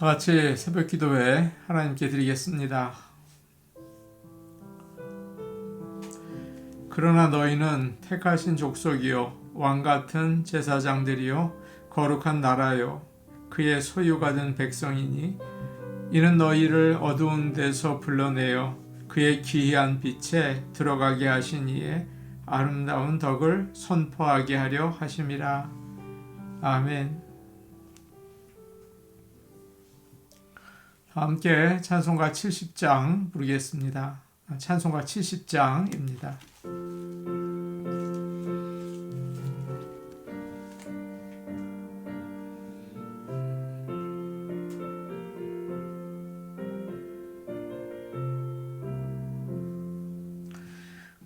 다 같이 새벽 기도회 하나님께 드리겠습니다. 그러나 너희는 택하신 족속이요 왕같은 제사장들이요 거룩한 나라요 그의 소유가 된 백성이니 이는 너희를 어두운 데서 불러내어 그의 기이한 빛에 들어가게 하신 이의 아름다운 덕을 선포하게 하려 하심이라. 아멘. 함께 찬송가 70장 부르겠습니다. 찬송가 70장입니다.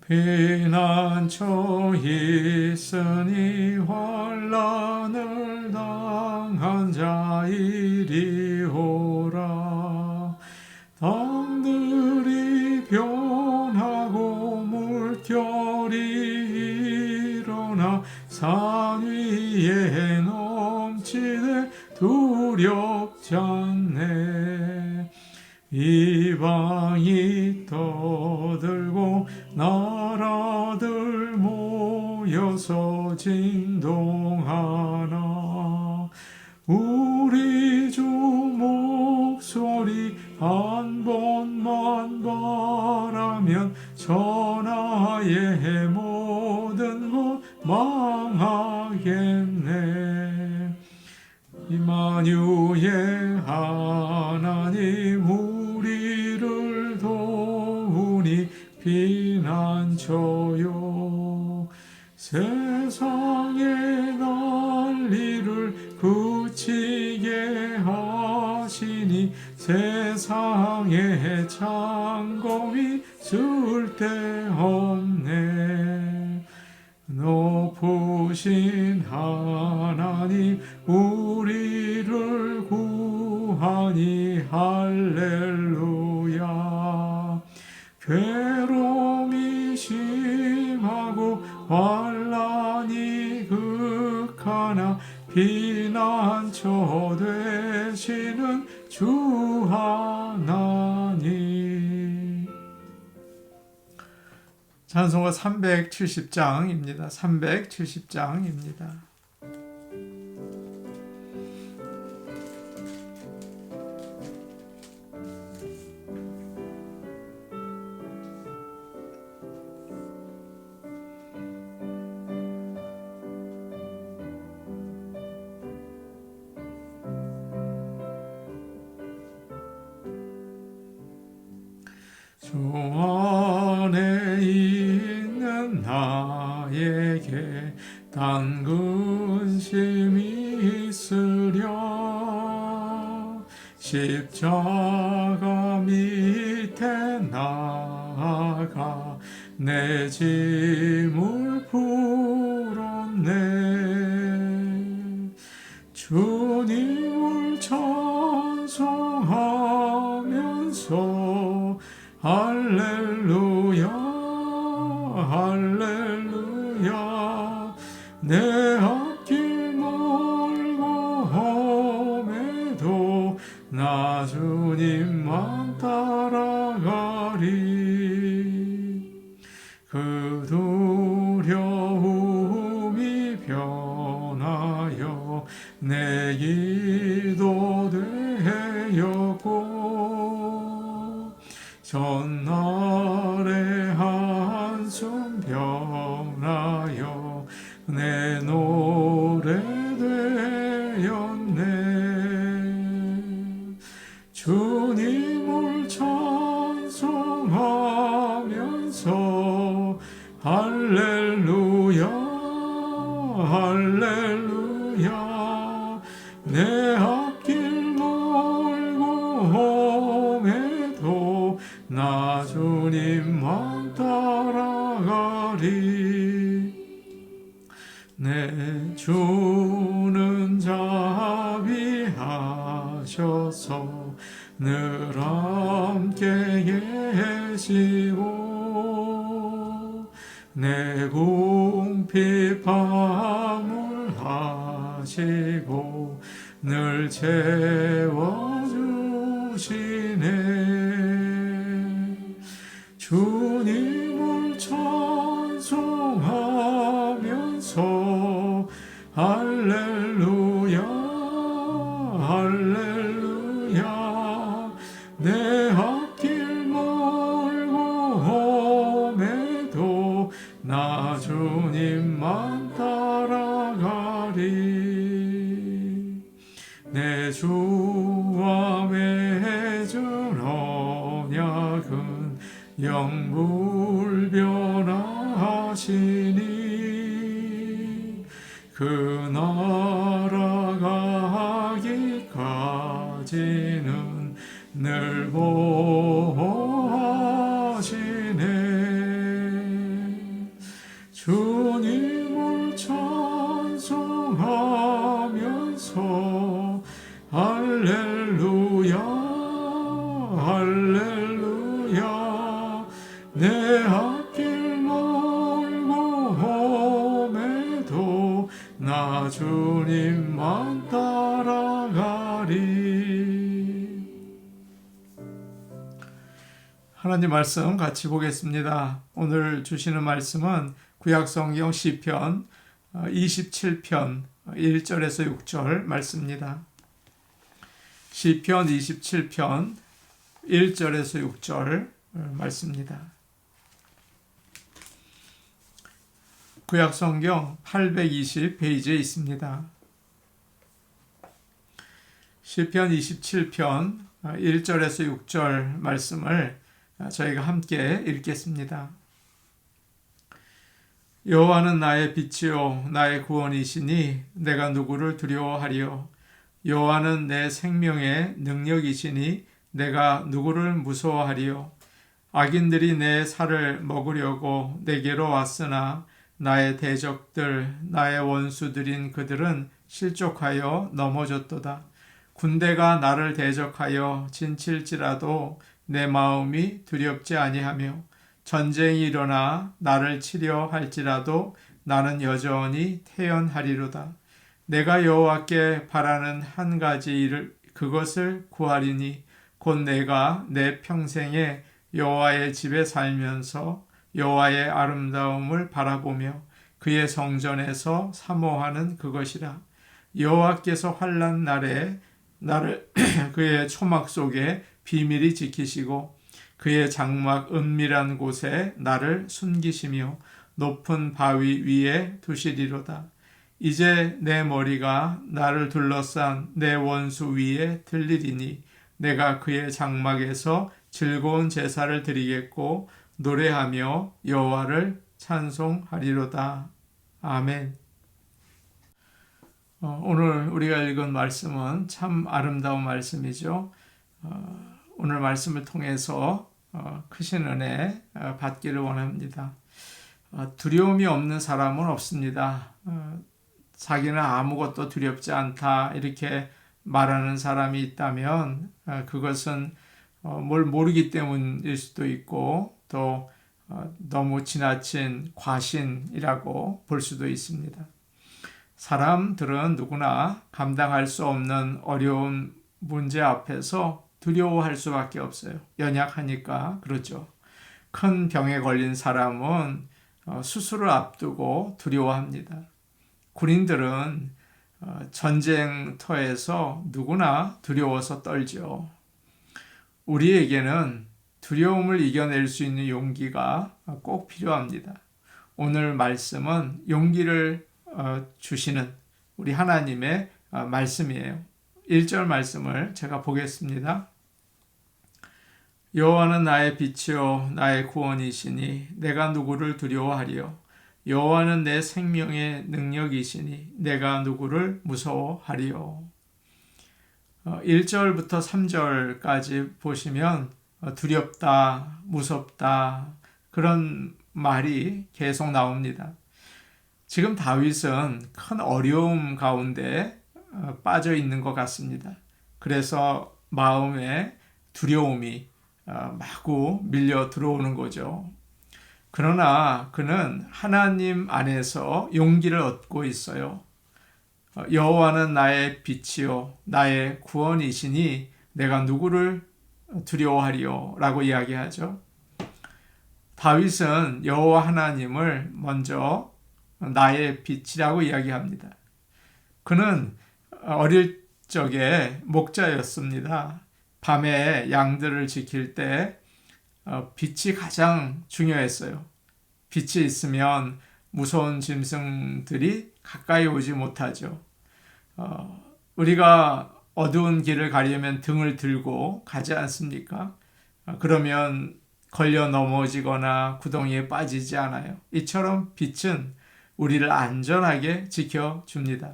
피난처 있으니 환난을 당한 자 이리 오라. 땅들이 변하고 물결이 일어나 산 위에 넘치되 두렵지 않네. 이방이 떠들고 나라들 모여서 진동하나 우리 주 목소리 한 번만 바라면 천하의 모든 것 망하겠네. 임마누엘 하나님 우리를 도우니 피난처요. 세상의 난리를 그치게 하시니 세상의 창검이 쓸데없네. 높으신 하나님 우리를 구하니 할렐루야. 괴로움이 심하고 환난이 극하나 피난처 되시는 주 하나님. 찬송가 370장입니다. 370장입니다. 주 안에 있는 나에게 단 근심이 있으랴. 십자가 밑에 나아가 내 짐을 풀었네. 주님을 찬송하면서 할렐루야 할렐루야. 내 앞길 멀고 험해도 나 주님만 따라가리. 그 두려움이 변하여 내 기도 되었고 전날의 한숨 변하여 내 노래 되었네. 주님을 찬송하면서 할렐루야 할렐루야. 내 앞길 멀고 험해도 나 주님만 따라가리. 내 주는 자비하셔서 늘 함께 계시고 내 궁핍 화물하시고 늘 채워주시네. 주님을 찬송하면서 할렐루야 할렐루야 내 앞길 멀고 험해도 나 주님만 따라가리 내 주와 맺은 언약은 영불변하시니 그 나라가 하기까지는 늘 보호하시네 주님을 찬송하면서 할렐루야 할렐루야 내 앞길 멀고 험해도 나 주님만 따라가리. 하나님 말씀 같이 보겠습니다. 오늘 주시는 말씀은 구약성경 시편 27편 1절에서 6절 말씀입니다. 시편 27편 1절에서 6절 말씀입니다. 구약성경 820페이지에 있습니다. 시편 27편 1절에서 6절 말씀을 저희가 함께 읽겠습니다. 여호와는 나의 빛이요 나의 구원이시니 내가 누구를 두려워하리요 여호와는 내 생명의 능력이시니 내가 누구를 무서워하리요 악인들이 내 살을 먹으려고 내게로 왔으나 나의 대적들 나의 원수들인 그들은 실족하여 넘어졌도다. 군대가 나를 대적하여 진칠지라도 내 마음이 두렵지 아니하며 전쟁이 일어나 나를 치려 할지라도 나는 여전히 태연하리로다. 내가 여호와께 바라는 한 가지 일을 그것을 구하리니 곧 내가 내 평생에 여호와의 집에 살면서 여호와의 아름다움을 바라보며 그의 성전에서 사모하는 그것이라. 여호와께서 환난 날에 나를 그의 초막 속에 비밀히 지키시고 그의 장막 은밀한 곳에 나를 숨기시며 높은 바위 위에 두시리로다. 이제 내 머리가 나를 둘러싼 내 원수 위에 들리리니 내가 그의 장막에서 즐거운 제사를 드리겠고 노래하며 여호와를 찬송하리로다. 아멘. 오늘 우리가 읽은 말씀은 참 아름다운 말씀이죠. 오늘 말씀을 통해서 크신 은혜 받기를 원합니다. 두려움이 없는 사람은 없습니다. 자기는 아무것도 두렵지 않다 이렇게 말하는 사람이 있다면 그것은 뭘 모르기 때문일 수도 있고 또 너무 지나친 과신이라고 볼 수도 있습니다. 사람들은 누구나 감당할 수 없는 어려운 문제 앞에서 두려워할 수밖에 없어요. 연약하니까 그렇죠. 큰 병에 걸린 사람은 수술을 앞두고 두려워합니다. 군인들은 전쟁터에서 누구나 두려워서 떨죠. 우리에게는 두려움을 이겨낼 수 있는 용기가 꼭 필요합니다. 오늘 말씀은 용기를 주시는 우리 하나님의 말씀이에요. 1절 말씀을 제가 보겠습니다. 여호와는 나의 빛이요 나의 구원이시니 내가 누구를 두려워하리요 여호와는 내 생명의 능력이시니 내가 누구를 무서워하리요. 1절부터 3절까지 보시면 두렵다, 무섭다 그런 말이 계속 나옵니다. 지금 다윗은 큰 어려움 가운데 빠져 있는 것 같습니다. 그래서 마음에 두려움이 마구 밀려 들어오는 거죠. 그러나 그는 하나님 안에서 용기를 얻고 있어요. 여호와는 나의 빛이요 나의 구원이시니 내가 누구를 두려워하리요? 라고 이야기하죠. 다윗은 여호와 하나님을 먼저 나의 빛이라고 이야기합니다. 그는 어릴 적에 목자였습니다. 밤에 양들을 지킬 때 빛이 가장 중요했어요. 빛이 있으면 무서운 짐승들이 가까이 오지 못하죠. 우리가 어두운 길을 가려면 등을 들고 가지 않습니까? 그러면 걸려 넘어지거나 구덩이에 빠지지 않아요. 이처럼 빛은 우리를 안전하게 지켜줍니다.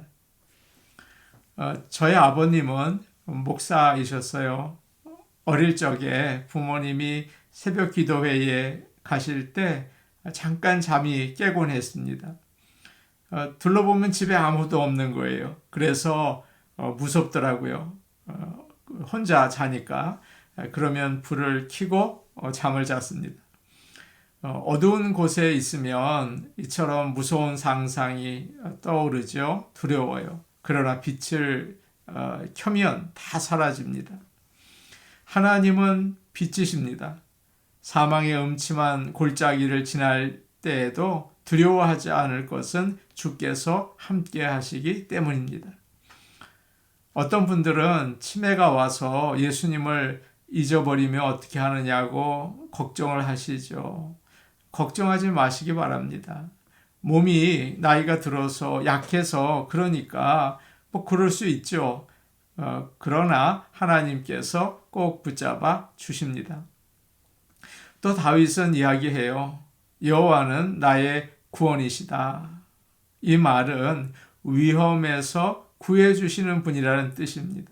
저희 아버님은 목사이셨어요. 어릴 적에 부모님이 새벽 기도회에 가실 때 잠깐 잠이 깨곤 했습니다. 둘러보면 집에 아무도 없는 거예요. 그래서 무섭더라고요. 혼자 자니까. 그러면 불을 켜고 잠을 잤습니다. 어두운 곳에 있으면 이처럼 무서운 상상이 떠오르죠. 두려워요. 그러나 빛을 켜면 다 사라집니다. 하나님은 빛이십니다. 사망의 음침한 골짜기를 지날 때에도 두려워하지 않을 것은 주께서 함께 하시기 때문입니다. 어떤 분들은 치매가 와서 예수님을 잊어버리면 어떻게 하느냐고 걱정을 하시죠. 걱정하지 마시기 바랍니다. 몸이 나이가 들어서 약해서 그러니까 그럴 수 있죠. 그러나 하나님께서 꼭 붙잡아 주십니다. 또 다윗은 이야기해요. 여호와는 나의 구원이시다. 이 말은 위험에서 구해주시는 분이라는 뜻입니다.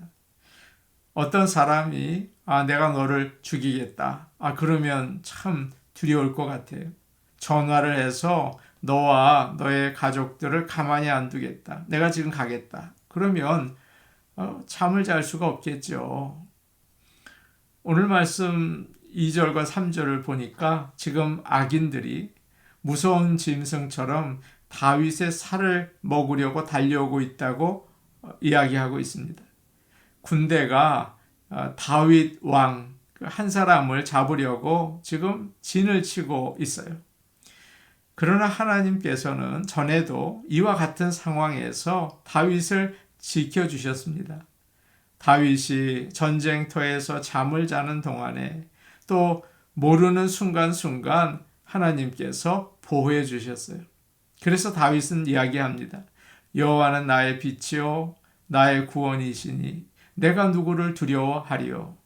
어떤 사람이 내가 너를 죽이겠다. 그러면 참 두려울 것 같아요. 전화를 해서 너와 너의 가족들을 가만히 안 두겠다. 내가 지금 가겠다. 그러면 잠을 잘 수가 없겠죠. 오늘 말씀 2절과 3절을 보니까 지금 악인들이 무서운 짐승처럼 다윗의 살을 먹으려고 달려오고 있다고 이야기하고 있습니다. 군대가 다윗 왕 한 사람을 잡으려고 지금 진을 치고 있어요. 그러나 하나님께서는 전에도 이와 같은 상황에서 다윗을 지켜주셨습니다. 다윗이 전쟁터에서 잠을 자는 동안에 또 모르는 순간순간 하나님께서 보호해 주셨어요. 그래서 다윗은 이야기합니다. 여호와는 나의 빛이요 나의 구원이시니 내가 누구를 두려워하리요.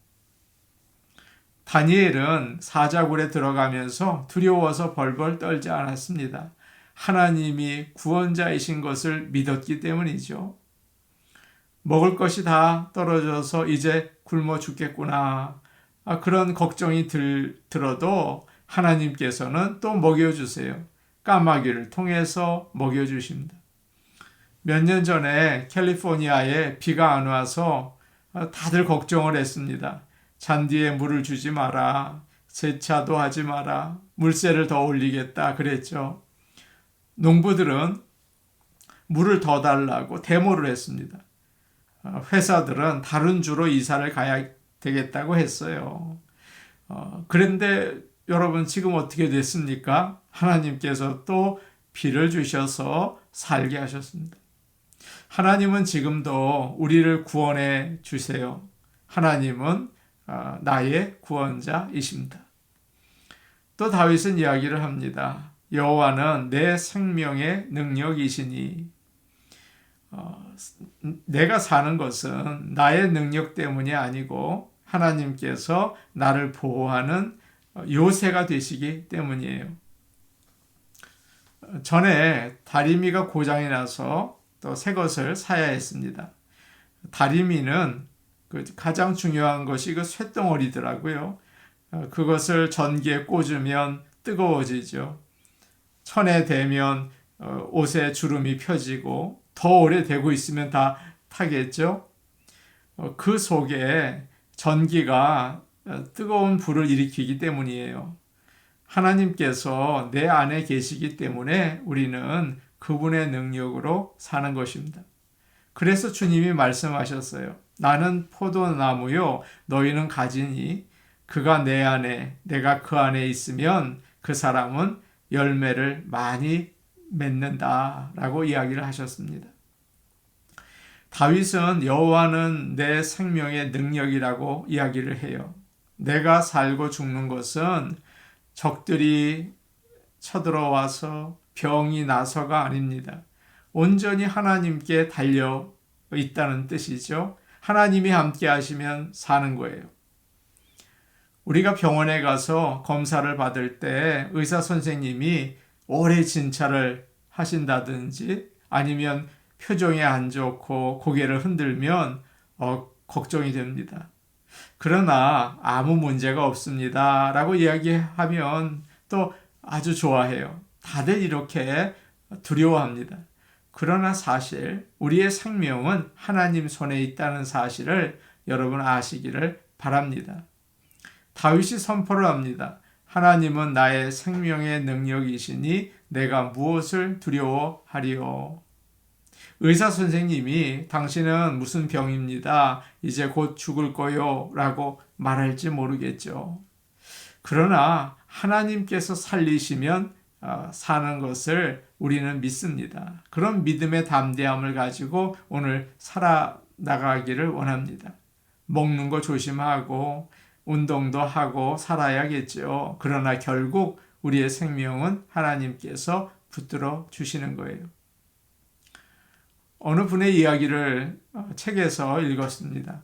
다니엘은 사자굴에 들어가면서 두려워서 벌벌 떨지 않았습니다. 하나님이 구원자이신 것을 믿었기 때문이죠. 먹을 것이 다 떨어져서 이제 굶어 죽겠구나. 그런 걱정이 들어도 하나님께서는 또 먹여주세요. 까마귀를 통해서 먹여주십니다. 몇 년 전에 캘리포니아에 비가 안 와서 다들 걱정을 했습니다. 잔디에 물을 주지 마라. 세차도 하지 마라. 물세를 더 올리겠다 그랬죠. 농부들은 물을 더 달라고 데모를 했습니다. 회사들은 다른 주로 이사를 가야 되겠다고 했어요. 그런데 여러분 지금 어떻게 됐습니까? 하나님께서 또 비를 주셔서 살게 하셨습니다. 하나님은 지금도 우리를 구원해 주세요. 하나님은 나의 구원자이십니다. 또 다윗은 이야기를 합니다. 여호와는 내 생명의 능력이시니 내가 사는 것은 나의 능력 때문이 아니고 하나님께서 나를 보호하는 요새가 되시기 때문이에요. 전에 다리미가 고장이 나서 또 새 것을 사야 했습니다. 다리미는 가장 중요한 것이 그 쇳덩어리더라고요. 그것을 전기에 꽂으면 뜨거워지죠. 천에 대면 옷에 주름이 펴지고 더 오래 되고 있으면 다 타겠죠. 그 속에 전기가 뜨거운 불을 일으키기 때문이에요. 하나님께서 내 안에 계시기 때문에 우리는 그분의 능력으로 사는 것입니다. 그래서 주님이 말씀하셨어요. 나는 포도나무요, 너희는 가지니 그가 내 안에, 내가 그 안에 있으면 그 사람은 열매를 많이 맺는다라고 이야기를 하셨습니다. 다윗은 여호와는 내 생명의 능력이라고 이야기를 해요. 내가 살고 죽는 것은 적들이 쳐들어와서 병이 나서가 아닙니다. 온전히 하나님께 달려 있다는 뜻이죠. 하나님이 함께 하시면 사는 거예요. 우리가 병원에 가서 검사를 받을 때 의사 선생님이 오래 진찰을 하신다든지 아니면 표정이 안 좋고 고개를 흔들면 걱정이 됩니다. 그러나 아무 문제가 없습니다 라고 이야기하면 또 아주 좋아해요. 다들 이렇게 두려워합니다. 그러나 사실 우리의 생명은 하나님 손에 있다는 사실을 여러분 아시기를 바랍니다. 다윗이 선포를 합니다. 하나님은 나의 생명의 능력이시니 내가 무엇을 두려워하리요. 의사 선생님이 당신은 무슨 병입니다. 이제 곧 죽을 거요 라고 말할지 모르겠죠. 그러나 하나님께서 살리시면 사는 것을 우리는 믿습니다. 그런 믿음의 담대함을 가지고 오늘 살아나가기를 원합니다. 먹는 거 조심하고 운동도 하고 살아야겠죠. 그러나 결국 우리의 생명은 하나님께서 붙들어 주시는 거예요. 어느 분의 이야기를 책에서 읽었습니다.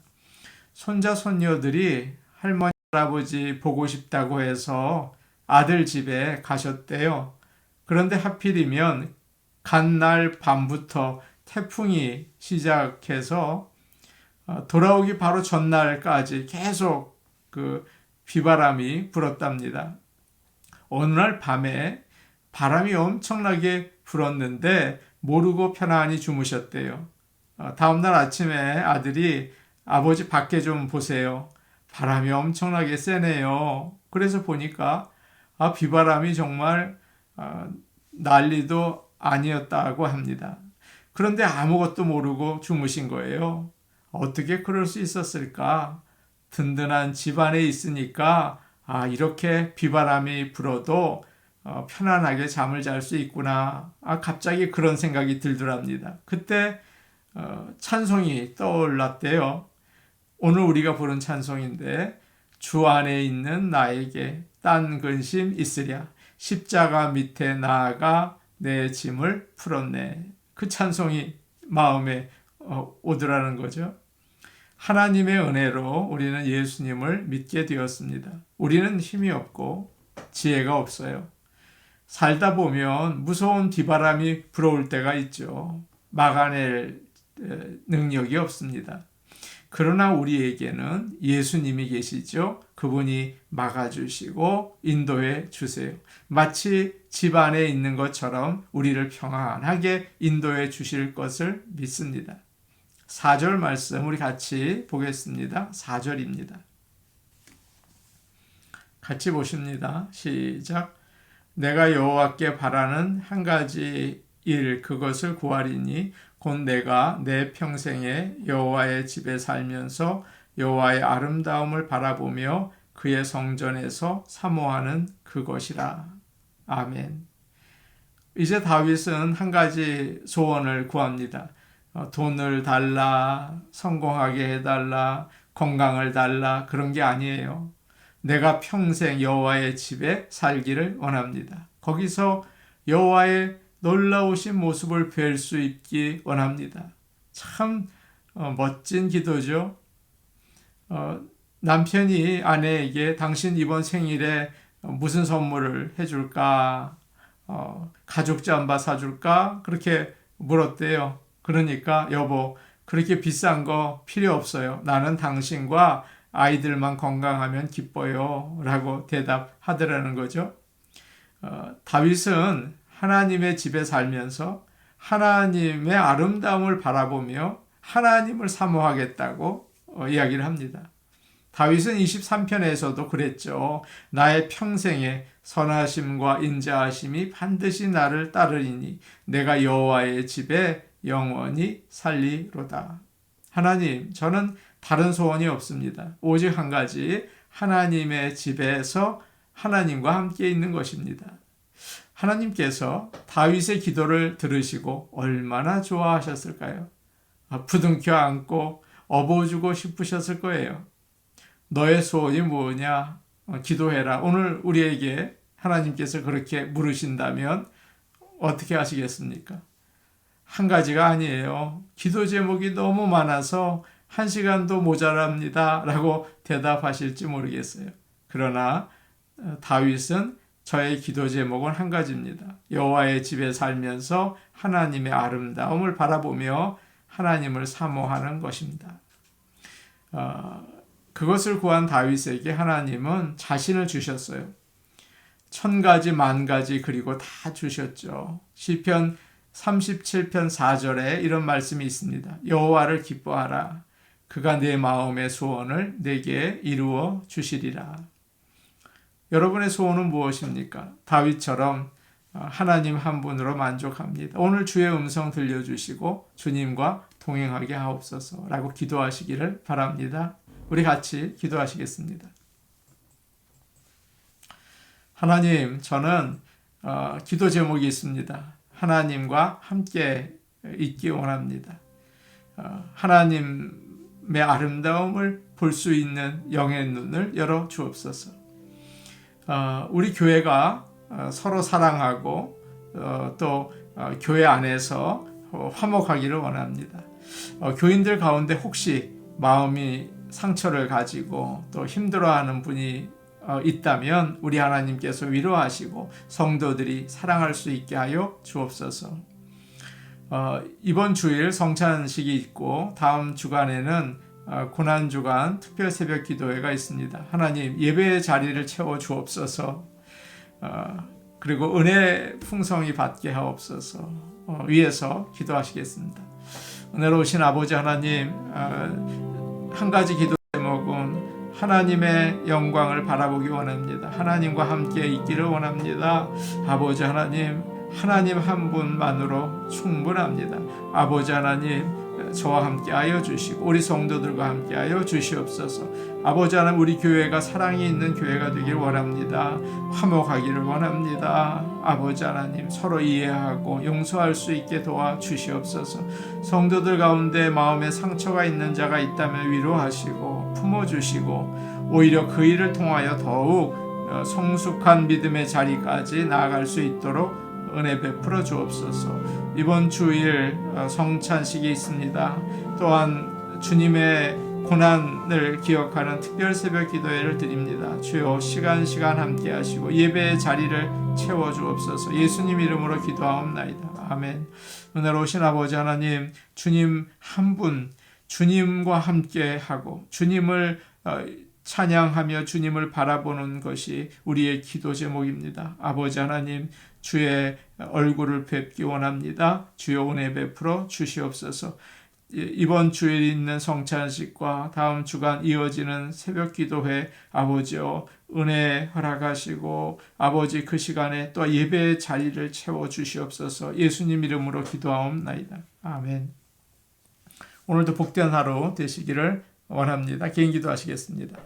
손자 손녀들이 할머니 할아버지 보고 싶다고 해서 아들 집에 가셨대요. 그런데 하필이면 간날 밤부터 태풍이 시작해서 돌아오기 바로 전날까지 계속 그 비바람이 불었답니다. 어느 날 밤에 바람이 엄청나게 불었는데 모르고 편안히 주무셨대요. 다음날 아침에 아들이 아버지 밖에 좀 보세요. 바람이 엄청나게 세네요. 그래서 보니까 비바람이 정말 난리도 아니었다고 합니다. 그런데 아무것도 모르고 주무신 거예요. 어떻게 그럴 수 있었을까? 든든한 집안에 있으니까 이렇게 비바람이 불어도 편안하게 잠을 잘 수 있구나. 갑자기 그런 생각이 들더랍니다. 그때 찬송이 떠올랐대요. 오늘 우리가 부른 찬송인데 주 안에 있는 나에게 딴 근심 있으랴 십자가 밑에 나아가 내 짐을 풀었네. 그 찬송이 마음에 오더라는 거죠. 하나님의 은혜로 우리는 예수님을 믿게 되었습니다. 우리는 힘이 없고 지혜가 없어요. 살다 보면 무서운 비바람이 불어올 때가 있죠. 막아낼 능력이 없습니다. 그러나 우리에게는 예수님이 계시죠. 그분이 막아주시고 인도해 주세요. 마치 집 안에 있는 것처럼 우리를 평안하게 인도해 주실 것을 믿습니다. 4절 말씀 우리 같이 보겠습니다. 4절입니다. 같이 보십니다. 시작. 내가 여호와께 바라는 한 가지 일 그것을 구하리니 곧 내가 내 평생에 여호와의 집에 살면서 여호와의 아름다움을 바라보며 그의 성전에서 사모하는 그것이라. 아멘. 이제 다윗은 한 가지 소원을 구합니다. 돈을 달라, 성공하게 해달라, 건강을 달라 그런 게 아니에요. 내가 평생 여호와의 집에 살기를 원합니다. 거기서 여호와의 놀라우신 모습을 뵐 수 있기 원합니다. 참 멋진 기도죠. 남편이 아내에게 당신 이번 생일에 무슨 선물을 해줄까? 가죽 잠바 사줄까? 그렇게 물었대요. 그러니까 여보 그렇게 비싼 거 필요 없어요. 나는 당신과 아이들만 건강하면 기뻐요 라고 대답하더라는 거죠. 다윗은 하나님의 집에 살면서 하나님의 아름다움을 바라보며 하나님을 사모하겠다고 이야기를 합니다. 다윗은 23편에서도 그랬죠. 나의 평생에 선하심과 인자하심이 반드시 나를 따르리니 내가 여호와의 집에 영원히 살리로다. 하나님, 저는 다른 소원이 없습니다. 오직 한 가지, 하나님의 집에서 하나님과 함께 있는 것입니다. 하나님께서 다윗의 기도를 들으시고 얼마나 좋아하셨을까요? 부둥켜 안고 업어주고 싶으셨을 거예요. 너의 소원이 뭐냐? 기도해라. 오늘 우리에게 하나님께서 그렇게 물으신다면 어떻게 하시겠습니까? 한 가지가 아니에요. 기도 제목이 너무 많아서 한 시간도 모자랍니다. 라고 대답하실지 모르겠어요. 그러나 다윗은 저의 기도 제목은 한 가지입니다. 여호와의 집에 살면서 하나님의 아름다움을 바라보며 하나님을 사모하는 것입니다. 그것을 구한 다윗에게 하나님은 자신을 주셨어요. 1000가지, 10,000가지 그리고 다 주셨죠. 시편 37편 4절에 이런 말씀이 있습니다. 여호와를 기뻐하라. 그가 내 마음의 소원을 내게 이루어 주시리라. 여러분의 소원은 무엇입니까? 다윗처럼 하나님 한 분으로 만족합니다. 오늘 주의 음성 들려주시고 주님과 동행하게 하옵소서 라고 기도하시기를 바랍니다. 우리 같이 기도하시겠습니다. 하나님, 저는 기도 제목이 있습니다. 하나님과 함께 있기 원합니다. 하나님의 아름다움을 볼 수 있는 영의 눈을 열어 주옵소서. 우리 교회가 서로 사랑하고 또 교회 안에서 화목하기를 원합니다. 교인들 가운데 혹시 마음이 상처를 가지고 또 힘들어하는 분이 있다면 우리 하나님께서 위로하시고 성도들이 사랑할 수 있게 하여 주옵소서. 이번 주일 성찬식이 있고 다음 주간에는 고난주간 특별 새벽 기도회가 있습니다. 하나님, 예배의 자리를 채워 주옵소서. 그리고 은혜 풍성히 받게 하옵소서. 위에서 기도하시겠습니다. 은혜로우신 아버지 하나님, 한 가지 기도 제목은 하나님의 영광을 바라보기 원합니다. 하나님과 함께 있기를 원합니다. 아버지 하나님, 하나님 한 분만으로 충분합니다. 아버지 하나님, 저와 함께 하여 주시고 우리 성도들과 함께 하여 주시옵소서. 아버지 하나님, 우리 교회가 사랑이 있는 교회가 되길 원합니다. 화목하기를 원합니다. 아버지 하나님, 서로 이해하고 용서할 수 있게 도와주시옵소서. 성도들 가운데 마음에 상처가 있는 자가 있다면 위로하시고 품어주시고 오히려 그 일을 통하여 더욱 성숙한 믿음의 자리까지 나아갈 수 있도록 은혜 베풀어 주옵소서. 이번 주일 성찬식이 있습니다. 또한 주님의 고난을 기억하는 특별 새벽 기도회를 드립니다. 주여, 시간 함께 하시고 예배의 자리를 채워 주옵소서. 예수님 이름으로 기도하옵나이다. 아멘. 은혜로우신 아버지 하나님, 주님 한 분, 주님과 함께 하고 주님을 찬양하며 주님을 바라보는 것이 우리의 기도 제목입니다. 아버지 하나님, 주의 얼굴을 뵙기 원합니다. 주여, 은혜 베풀어 주시옵소서. 이번 주일 있는 성찬식과 다음 주간 이어지는 새벽 기도회, 아버지여 은혜 허락하시고 아버지 그 시간에 또 예배의 자리를 채워 주시옵소서. 예수님 이름으로 기도하옵나이다. 아멘. 오늘도 복된 하루 되시기를 원합니다. 개인 기도하시겠습니다.